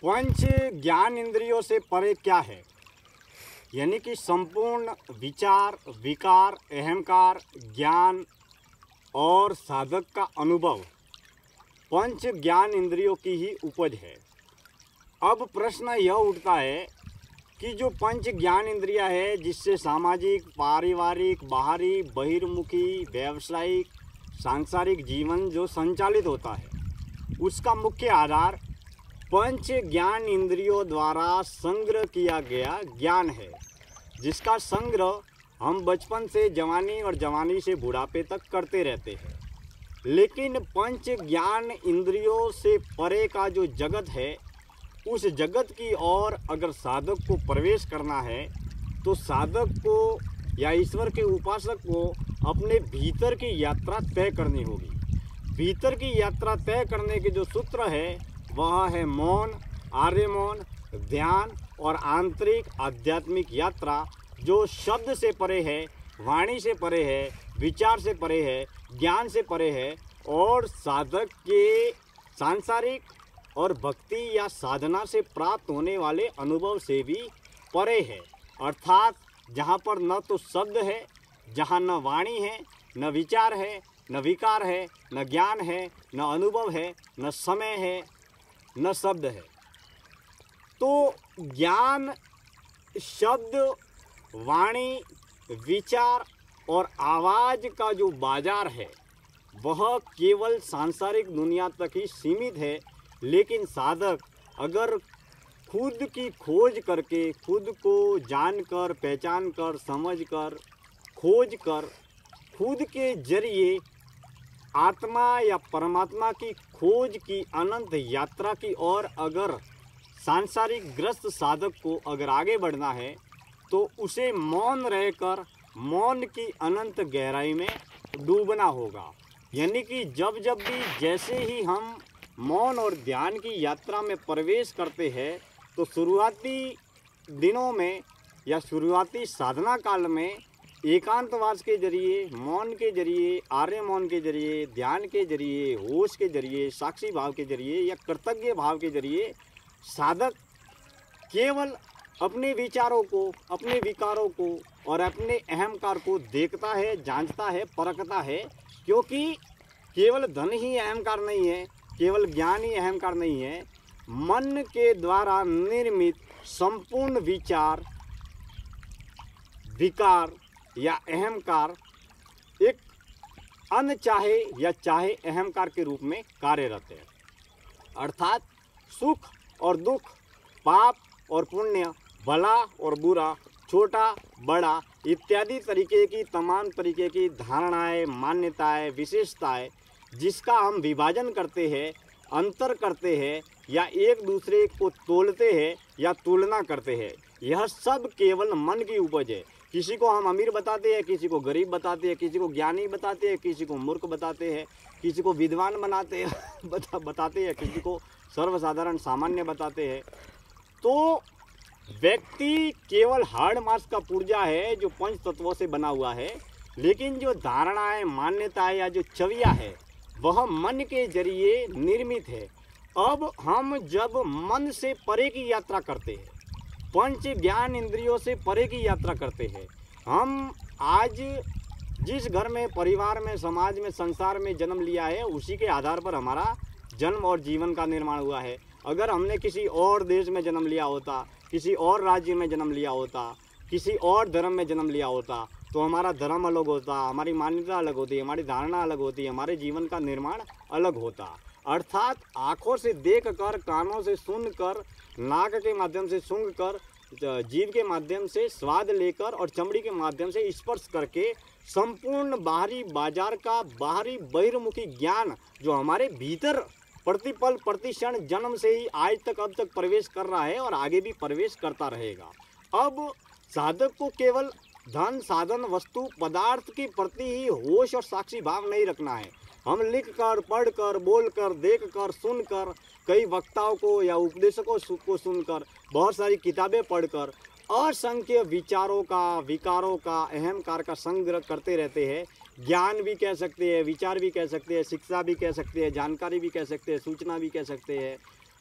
पंच ज्ञान इंद्रियों से परे क्या है? यानी कि संपूर्ण विचार, विकार, अहंकार, ज्ञान और साधक का अनुभव पंच ज्ञान इंद्रियों की ही उपज है। अब प्रश्न यह उठता है कि जो पंच ज्ञान इंद्रियां है, जिससे सामाजिक, पारिवारिक, बाहरी, बहिर्मुखी, व्यावसायिक, सांसारिक जीवन जो संचालित होता है, उसका मुख्य आधार पंच ज्ञान इंद्रियों द्वारा संग्रह किया गया ज्ञान है, जिसका संग्रह हम बचपन से जवानी और जवानी से बुढ़ापे तक करते रहते हैं। लेकिन पंच ज्ञान इंद्रियों से परे का जो जगत है, उस जगत की ओर अगर साधक को प्रवेश करना है, तो साधक को या ईश्वर के उपासक को अपने भीतर की यात्रा तय करनी होगी। भीतर की यात्रा तय करने के जो सूत्र है, वह है मौन, आर्य मौन, ध्यान और आंतरिक आध्यात्मिक यात्रा, जो शब्द से परे है, वाणी से परे है, विचार से परे है, ज्ञान से परे है और साधक के सांसारिक और भक्ति या साधना से प्राप्त होने वाले अनुभव से भी परे है। अर्थात जहाँ पर न तो शब्द है, जहाँ न वाणी है, न विचार है, न विकार है, न ज्ञान है, न अनुभव है, न समय है, न शब्द है। तो ज्ञान, शब्द, वाणी, विचार और आवाज़ का जो बाजार है, वह केवल सांसारिक दुनिया तक ही सीमित है। लेकिन साधक अगर खुद की खोज करके, खुद को जानकर, पहचान कर, समझ कर, खोज कर, खुद के जरिए आत्मा या परमात्मा की खोज की अनंत यात्रा की ओर अगर सांसारिक ग्रस्त साधक को अगर आगे बढ़ना है, तो उसे मौन रहकर मौन की अनंत गहराई में डूबना होगा। यानी कि जब जब भी जैसे ही हम मौन और ध्यान की यात्रा में प्रवेश करते हैं, तो शुरुआती दिनों में या शुरुआती साधना काल में एकांतवास के जरिए, मौन के जरिए, आर्य मौन के जरिए, ध्यान के जरिए, होश के जरिए, साक्षी भाव के जरिए या कृतज्ञ भाव के जरिए साधक केवल अपने विचारों को, अपने विकारों को और अपने अहंकार को देखता है, जांचता है, परखता है। क्योंकि केवल धन ही अहंकार नहीं है, केवल ज्ञान ही अहंकार नहीं है। मन के द्वारा निर्मित संपूर्ण विचार, विकार या अहंकार एक अनचाहे या चाहे अहंकार के रूप में कार्यरत है। अर्थात सुख और दुख, पाप और पुण्य, भला और बुरा, छोटा बड़ा इत्यादि तरीके की तमाम तरीके की धारणाएं, मान्यताएं, विशेषताएं, जिसका हम विभाजन करते हैं, अंतर करते हैं या एक दूसरे को तोलते हैं या तुलना करते हैं, यह सब केवल मन की उपज है। किसी को हम अमीर बताते हैं, किसी को गरीब बताते हैं, किसी को ज्ञानी बताते हैं, किसी को मूर्ख बताते हैं, किसी को विद्वान बनाते हैं बताते हैं, किसी को सर्वसाधारण सामान्य बताते हैं। तो व्यक्ति केवल हाड़ मांस का पुर्जा है जो पंच तत्वों से बना हुआ है। लेकिन जो धारणाएं, मान्यताएं या जो छवियां है, वह मन के जरिए निर्मित है। अब हम जब मन से परे की यात्रा करते हैं, पंच ज्ञान इंद्रियों से परे की यात्रा करते हैं, हम आज जिस घर में, परिवार में, समाज में, संसार में जन्म लिया है, उसी के आधार पर हमारा जन्म और जीवन का निर्माण हुआ है। अगर हमने किसी और देश में जन्म लिया होता, किसी और राज्य में जन्म लिया होता, किसी और धर्म में जन्म लिया होता, तो हमारा धर्म अलग होता, हमारी मान्यता अलग होती, हमारी धारणा अलग होती, हमारे जीवन का निर्माण अलग होता। अर्थात आँखों से देख कर, कानों से सुन कर, नाक के माध्यम से सूंघ कर, जीभ के माध्यम से स्वाद लेकर और चमड़ी के माध्यम से स्पर्श करके संपूर्ण बाहरी बाजार का बाहरी बहिर्मुखी ज्ञान जो हमारे भीतर प्रतिपल प्रतिक्षण जन्म से ही आज तक अब तक प्रवेश कर रहा है और आगे भी प्रवेश करता रहेगा। अब साधक को केवल धन, साधन, वस्तु, पदार्थ के प्रति ही होश और साक्षी भाव नहीं रखना है। हम लिख कर, पढ़ कर, बोल कर, देख कर, सुन कर, कई वक्ताओं को या उपदेशकों को सुनकर, बहुत सारी किताबें पढ़कर असंख्य विचारों का, विकारों का, अहंकार का संग्रह करते रहते हैं। ज्ञान भी कह सकते हैं, विचार भी कह सकते हैं, शिक्षा भी कह सकते हैं, जानकारी भी कह सकते हैं, सूचना भी कह सकते हैं,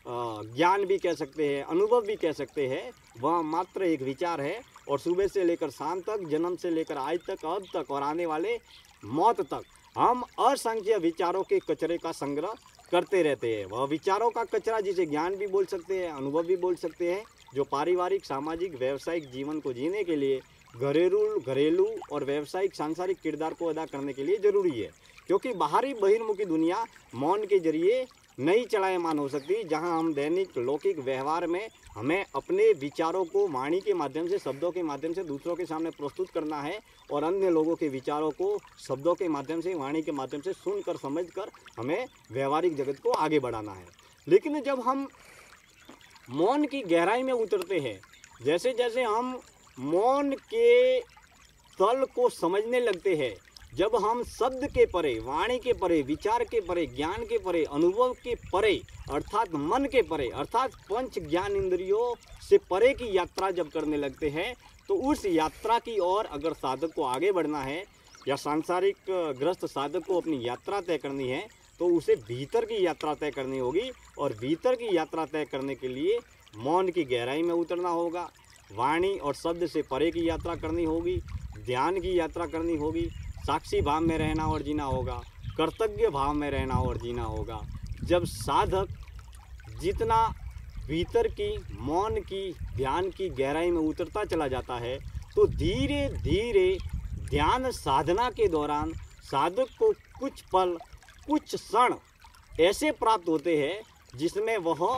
ज्ञान भी कह सकते हैं, अनुभव भी कह सकते हैं, वह मात्र एक विचार है। और सुबह से लेकर शाम तक, जन्म से लेकर आज तक, अब तक और आने वाले मौत तक हम असंख्य विचारों के कचरे का संग्रह करते रहते हैं। वह विचारों का कचरा जिसे ज्ञान भी बोल सकते हैं, अनुभव भी बोल सकते हैं, जो पारिवारिक, सामाजिक, व्यवसायिक जीवन को जीने के लिए घरेलू और व्यावसायिक सांसारिक किरदार को अदा करने के लिए जरूरी है। क्योंकि बाहरी बहिर्मुखी दुनिया मौन के जरिए नहीं चलायमान हो सकती, जहां हम दैनिक लौकिक व्यवहार में हमें अपने विचारों को वाणी के माध्यम से, शब्दों के माध्यम से दूसरों के सामने प्रस्तुत करना है और अन्य लोगों के विचारों को शब्दों के माध्यम से, वाणी के माध्यम से सुनकर समझकर हमें व्यवहारिक जगत को आगे बढ़ाना है। लेकिन जब हम मौन की गहराई में उतरते हैं, जैसे जैसे हम मौन के तल को समझने लगते हैं, जब हम शब्द के परे, वाणी के परे, विचार के परे, ज्ञान के परे, अनुभव के परे अर्थात मन के परे अर्थात पंच ज्ञान इंद्रियों से परे की यात्रा जब करने लगते हैं, तो उस यात्रा की ओर अगर साधक को आगे बढ़ना है या सांसारिक ग्रस्त साधक को अपनी यात्रा तय करनी है, तो उसे भीतर की यात्रा तय करनी होगी। और भीतर की यात्रा तय करने के लिए मौन की गहराई में उतरना होगा, वाणी और शब्द से परे की यात्रा करनी होगी, ध्यान की यात्रा करनी होगी, साक्षी भाव में रहना और जीना होगा, कर्तव्य भाव में रहना और जीना होगा। जब साधक जितना भीतर की, मौन की, ध्यान की गहराई में उतरता चला जाता है, तो धीरे धीरे ध्यान साधना के दौरान साधक को कुछ पल, कुछ क्षण ऐसे प्राप्त होते हैं जिसमें वह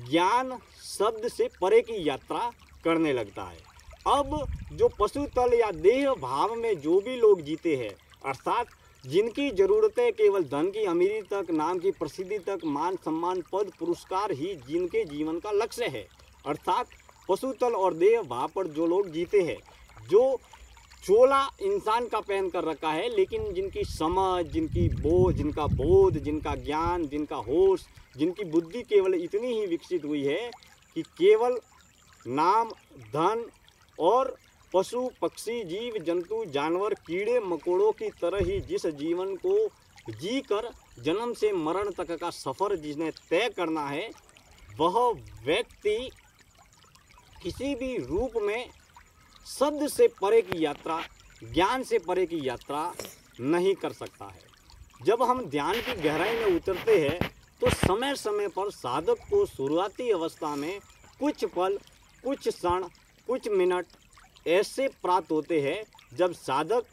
ज्ञान शब्द से परे की यात्रा करने लगता है। अब जो पशु तल या देह भाव में जो भी लोग जीते हैं, अर्थात जिनकी ज़रूरतें केवल धन की अमीरी तक, नाम की प्रसिद्धि तक, मान सम्मान, पद पुरस्कार ही जिनके जीवन का लक्ष्य है, अर्थात पशु तल और देह भाव पर जो लोग जीते हैं, जो चोला इंसान का पहन कर रखा है, लेकिन जिनकी समझ, जिनका बोध, जिनका ज्ञान, जिनका होश, जिनकी बुद्धि केवल इतनी ही विकसित हुई है कि केवल नाम, धन और पशु, पक्षी, जीव जंतु, जानवर, कीड़े मकोड़ों की तरह ही जिस जीवन को जीकर जन्म से मरण तक का सफ़र जिसने तय करना है, वह व्यक्ति किसी भी रूप में शब्द से परे की यात्रा, ज्ञान से परे की यात्रा नहीं कर सकता है। जब हम ध्यान की गहराई में उतरते हैं, तो समय समय पर साधक को शुरुआती अवस्था में कुछ पल, कुछ क्षण, कुछ मिनट ऐसे प्राप्त होते हैं जब साधक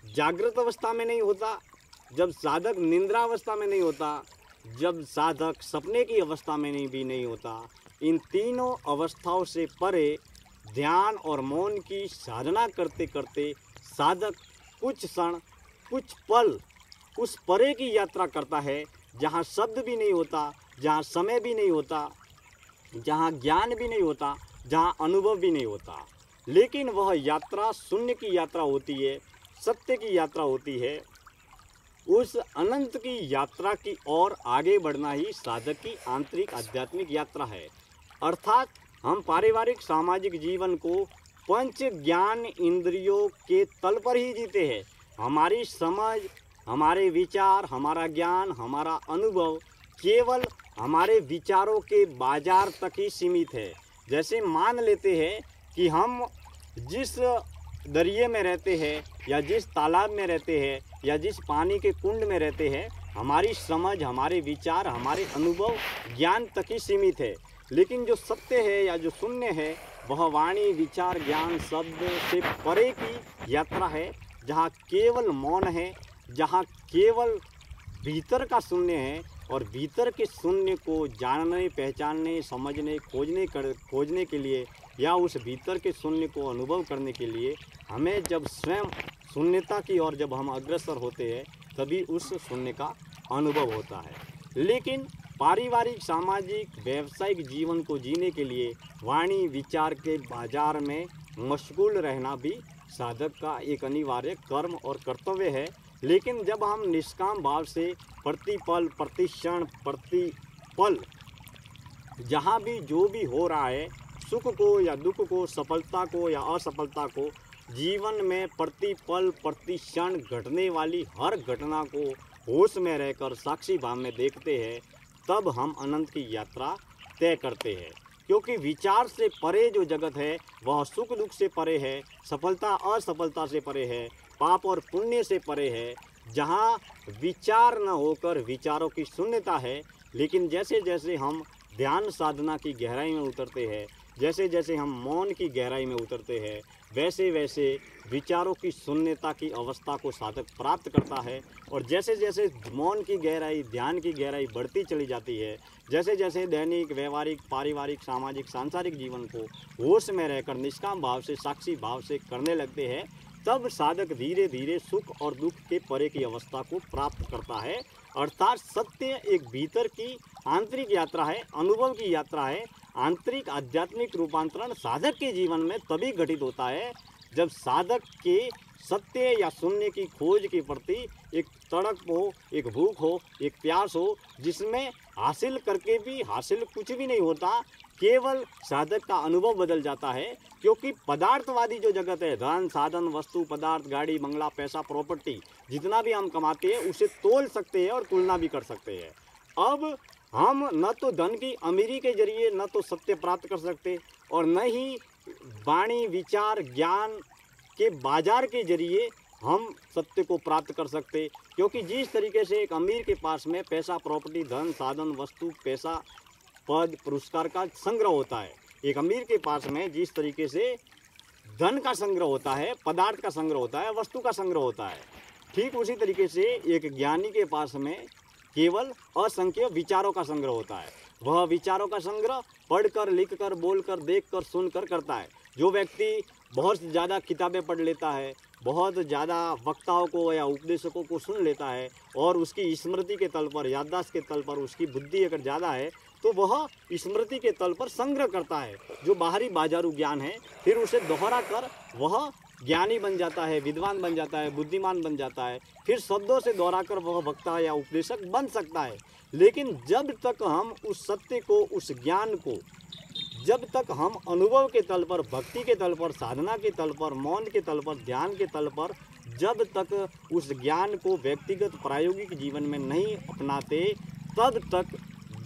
जागृत अवस्था में नहीं होता, जब साधक निंद्रा अवस्था में नहीं होता, जब साधक सपने की अवस्था में नहीं होता। इन तीनों अवस्थाओं से परे ध्यान और मौन की साधना करते करते साधक कुछ क्षण, कुछ पल उस परे की यात्रा करता है, जहाँ शब्द भी नहीं होता, जहाँ समय भी नहीं होता, जहाँ ज्ञान भी नहीं होता, जहाँ अनुभव भी नहीं होता। लेकिन वह यात्रा शून्य की यात्रा होती है, सत्य की यात्रा होती है। उस अनंत की यात्रा की ओर आगे बढ़ना ही साधक की आंतरिक आध्यात्मिक यात्रा है। अर्थात हम पारिवारिक सामाजिक जीवन को पंच ज्ञान इंद्रियों के तल पर ही जीते हैं। हमारी समझ, हमारे विचार, हमारा ज्ञान, हमारा अनुभव केवल हमारे विचारों के बाजार तक ही सीमित है। जैसे मान लेते हैं कि हम जिस दरिये में रहते हैं या जिस तालाब में रहते हैं या जिस पानी के कुंड में रहते हैं, हमारी समझ, हमारे विचार, हमारे अनुभव, ज्ञान तक ही सीमित है। लेकिन जो सत्य है या जो शून्य है, वह वाणी, विचार, ज्ञान, शब्द से परे की यात्रा है, जहाँ केवल मौन है, जहाँ केवल भीतर का शून्य है। और भीतर के शून्य को जानने, पहचानने, समझने, खोजने के लिए या उस भीतर के शून्य को अनुभव करने के लिए हमें जब स्वयं शून्यता की ओर जब हम अग्रसर होते हैं, तभी उस शून्य का अनुभव होता है। लेकिन पारिवारिक, सामाजिक, व्यावसायिक जीवन को जीने के लिए वाणी, विचार के बाजार में मशगूल रहना भी साधक का एक अनिवार्य कर्म और कर्तव्य है। लेकिन जब हम निष्काम भाव से प्रतिपल, प्रतिक्षण, प्रतिपल जहाँ भी जो भी हो रहा है, सुख को या दुख को, सफलता को या असफलता को, जीवन में प्रतिपल, प्रतिक्षण घटने वाली हर घटना को होश में रहकर साक्षी भाव में देखते हैं, तब हम अनंत की यात्रा तय करते हैं। क्योंकि विचार से परे जो जगत है वह सुख दुख से परे है, सफलता असफलता से परे है, पाप और पुण्य से परे है, जहाँ विचार न होकर विचारों की शून्यता है। लेकिन जैसे जैसे हम ध्यान साधना की गहराई में उतरते हैं, जैसे जैसे हम मौन की गहराई में उतरते हैं, वैसे वैसे विचारों की शून्यता की अवस्था को साधक प्राप्त करता है। और जैसे जैसे मौन की गहराई, ध्यान की गहराई बढ़ती चली जाती है, जैसे जैसे दैनिक व्यवहारिक पारिवारिक सामाजिक सांसारिक जीवन को होश में रहकर निष्काम भाव से साक्षी भाव से करने लगते हैं, तब साधक धीरे धीरे सुख और दुख के परे की अवस्था को प्राप्त करता है। अर्थात सत्य एक भीतर की आंतरिक यात्रा है, अनुभव की यात्रा है। आंतरिक आध्यात्मिक रूपांतरण साधक के जीवन में तभी घटित होता है जब साधक के सत्य या शून्य की खोज के प्रति एक तड़प हो, एक भूख हो, एक प्यास हो, जिसमें हासिल करके भी हासिल कुछ भी नहीं होता, केवल साधक का अनुभव बदल जाता है। क्योंकि पदार्थवादी जो जगत है, धन साधन वस्तु पदार्थ गाड़ी बंगला पैसा प्रॉपर्टी जितना भी हम कमाते हैं उसे तोल सकते हैं और तुलना भी कर सकते हैं। अब हम न तो धन की अमीरी के जरिए न तो सत्य प्राप्त कर सकते और न ही वाणी विचार ज्ञान के बाजार के जरिए हम सत्य को प्राप्त कर सकते। क्योंकि जिस तरीके से एक अमीर के पास में पैसा प्रॉपर्टी धन साधन वस्तु पैसा पद पुरस्कार का संग्रह होता है, एक अमीर के पास में जिस तरीके से धन का संग्रह होता है, पदार्थ का संग्रह होता है, वस्तु का संग्रह होता है, ठीक उसी तरीके से एक ज्ञानी के पास में केवल असंख्य विचारों का संग्रह होता है। वह विचारों का संग्रह पढ़कर लिखकर बोलकर देखकर सुनकर करता है। जो व्यक्ति बहुत ज़्यादा किताबें पढ़ लेता है, बहुत ज़्यादा वक्ताओं को या उपदेशकों को सुन लेता है और उसकी स्मृति के तल पर याददाश्त के तल पर उसकी बुद्धि अगर ज़्यादा है तो वह स्मृति के तल पर संग्रह करता है जो बाहरी बाजारू ज्ञान है, फिर उसे दोहरा कर वह ज्ञानी बन जाता है, विद्वान बन जाता है, बुद्धिमान बन जाता है, फिर शब्दों से दोहराकर वह वक्ता या उपदेशक बन सकता है। लेकिन जब तक हम उस सत्य को उस ज्ञान को जब तक हम अनुभव के तल पर भक्ति के तल पर साधना के तल पर मौन के तल पर ध्यान के तल पर जब तक उस ज्ञान को व्यक्तिगत प्रायोगिक जीवन में नहीं अपनाते तब तक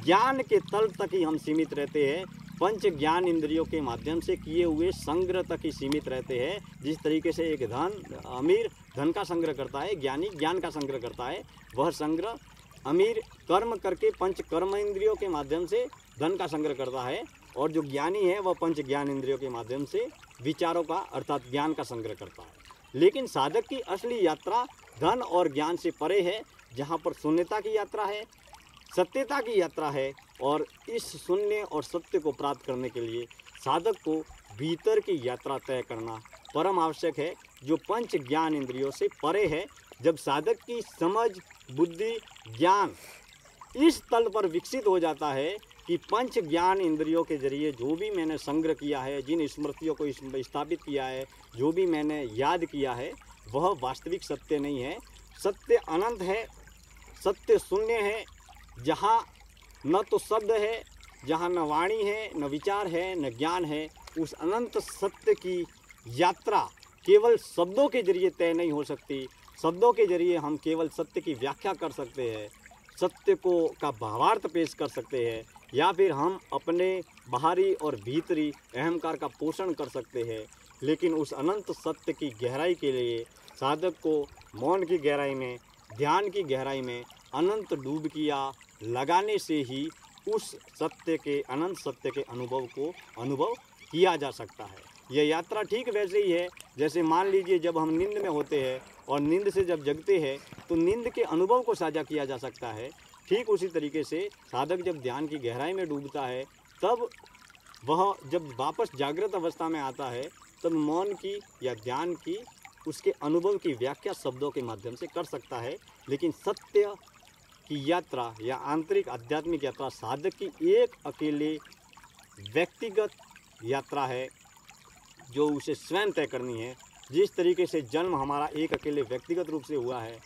ज्ञान के तल तक ही हम सीमित रहते हैं, पंच ज्ञान इंद्रियों के माध्यम से किए हुए संग्रह तक ही सीमित रहते हैं। जिस तरीके से एक अमीर धन का संग्रह करता है, ज्ञानी ज्ञान का संग्रह करता है, वह संग्रह अमीर कर्म करके पंच कर्म इंद्रियों के माध्यम से धन का संग्रह करता है और जो ज्ञानी है वह पंच ज्ञान इंद्रियों के माध्यम से विचारों का अर्थात ज्ञान का संग्रह करता है। लेकिन साधक की असली यात्रा धन और ज्ञान से परे है, जहाँ पर शून्यता की यात्रा है, सत्यता की यात्रा है। और इस शून्य और सत्य को प्राप्त करने के लिए साधक को भीतर की यात्रा तय करना परम आवश्यक है, जो पंच ज्ञान इंद्रियों से परे है। जब साधक की समझ बुद्धि ज्ञान इस तल पर विकसित हो जाता है कि पंच ज्ञान इंद्रियों के जरिए जो भी मैंने संग्रह किया है, जिन स्मृतियों को स्थापित किया है, जो भी मैंने याद किया है, वह वास्तविक सत्य नहीं है। सत्य अनंत है, सत्य शून्य है, जहाँ न तो शब्द है, जहाँ न वाणी है, न विचार है, न ज्ञान है। उस अनंत सत्य की यात्रा केवल शब्दों के जरिए तय नहीं हो सकती। शब्दों के जरिए हम केवल सत्य की व्याख्या कर सकते हैं, सत्य को का भावार्थ पेश कर सकते हैं, या फिर हम अपने बाहरी और भीतरी अहंकार का पोषण कर सकते हैं। लेकिन उस अनंत सत्य की गहराई के लिए साधक को मौन की गहराई में, ध्यान की गहराई में अनंत डुबकियाँ लगाने से ही उस सत्य के अनंत सत्य के अनुभव किया जा सकता है। यह यात्रा ठीक वैसे ही है जैसे मान लीजिए जब हम नींद में होते हैं और नींद से जब जगते हैं तो नींद के अनुभव को साझा किया जा सकता है। ठीक उसी तरीके से साधक जब ध्यान की गहराई में डूबता है तब वह जब वापस जागृत अवस्था में आता है तब मौन की या ध्यान की उसके अनुभव की व्याख्या शब्दों के माध्यम से कर सकता है। लेकिन सत्य की यात्रा या आंतरिक आध्यात्मिक यात्रा साधक की एक अकेले व्यक्तिगत यात्रा है जो उसे स्वयं तय करनी है। जिस तरीके से जन्म हमारा एक अकेले व्यक्तिगत रूप से हुआ है,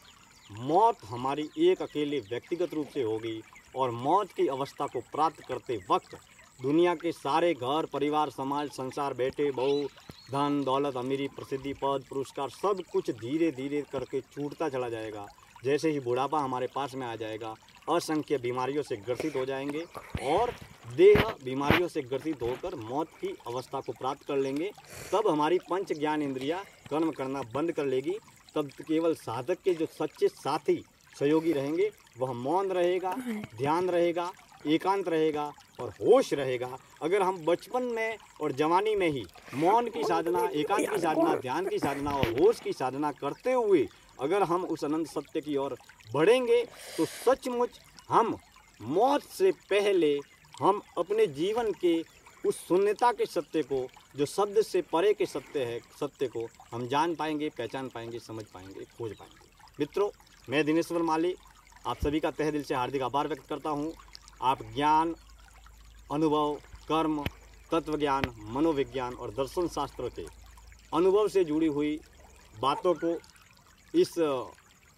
मौत हमारी एक अकेले व्यक्तिगत रूप से होगी और मौत की अवस्था को प्राप्त करते वक्त दुनिया के सारे घर परिवार समाज संसार बेटे बहू धन दौलत अमीरी प्रसिद्धि पद पुरस्कार सब कुछ धीरे धीरे करके छूटता चला जाएगा। जैसे ही बुढ़ापा हमारे पास में आ जाएगा असंख्य बीमारियों से ग्रसित हो जाएंगे और देह बीमारियों से ग्रसित होकर मौत की अवस्था को प्राप्त कर लेंगे। तब हमारी पंच ज्ञान इंद्रियां कर्म करना बंद कर लेगी। तब केवल साधक के जो सच्चे साथी सहयोगी रहेंगे वह मौन रहेगा, ध्यान रहेगा, एकांत रहेगा और होश रहेगा। अगर हम बचपन में और जवानी में ही मौन की साधना, एकांत की साधना, ध्यान की साधना और होश की साधना करते हुए अगर हम उस अनंत सत्य की ओर बढ़ेंगे तो सचमुच हम मौत से पहले हम अपने जीवन के उस शून्यता के सत्य को, जो शब्द से परे के सत्य है, सत्य को हम जान पाएंगे, पहचान पाएंगे, समझ पाएंगे, खोज पाएंगे। मित्रों, मैं दिनेश्वर माली आप सभी का तहे दिल से हार्दिक आभार व्यक्त करता हूँ। आप ज्ञान, अनुभव, कर्म, तत्वज्ञान, मनोविज्ञान और दर्शन शास्त्र के अनुभव से जुड़ी हुई बातों को इस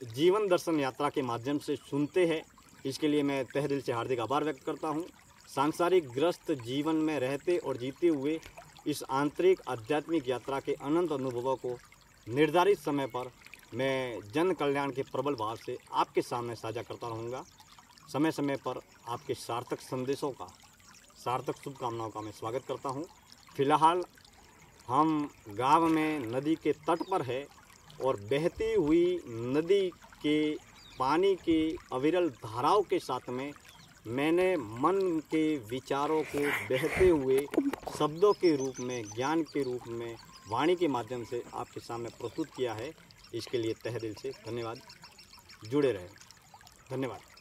जीवन दर्शन यात्रा के माध्यम से सुनते हैं। इसके लिए मैं तहे दिल से हार्दिक आभार व्यक्त करता हूँ। सांसारिक ग्रस्त जीवन में रहते और जीते हुए इस आंतरिक आध्यात्मिक यात्रा के अनंत अनुभवों को निर्धारित समय पर मैं जन कल्याण के प्रबल भाव से आपके सामने साझा करता रहूँगा। समय समय पर आपके सार्थक संदेशों का, सार्थक शुभकामनाओं का मैं स्वागत करता हूँ। फिलहाल हम गांव में नदी के तट पर है और बहती हुई नदी के पानी के अविरल धाराओं के साथ में मैंने मन के विचारों को बहते हुए शब्दों के रूप में, ज्ञान के रूप में, वाणी के माध्यम से आपके सामने प्रस्तुत किया है। इसके लिए तहे दिल से धन्यवाद। जुड़े रहें। धन्यवाद।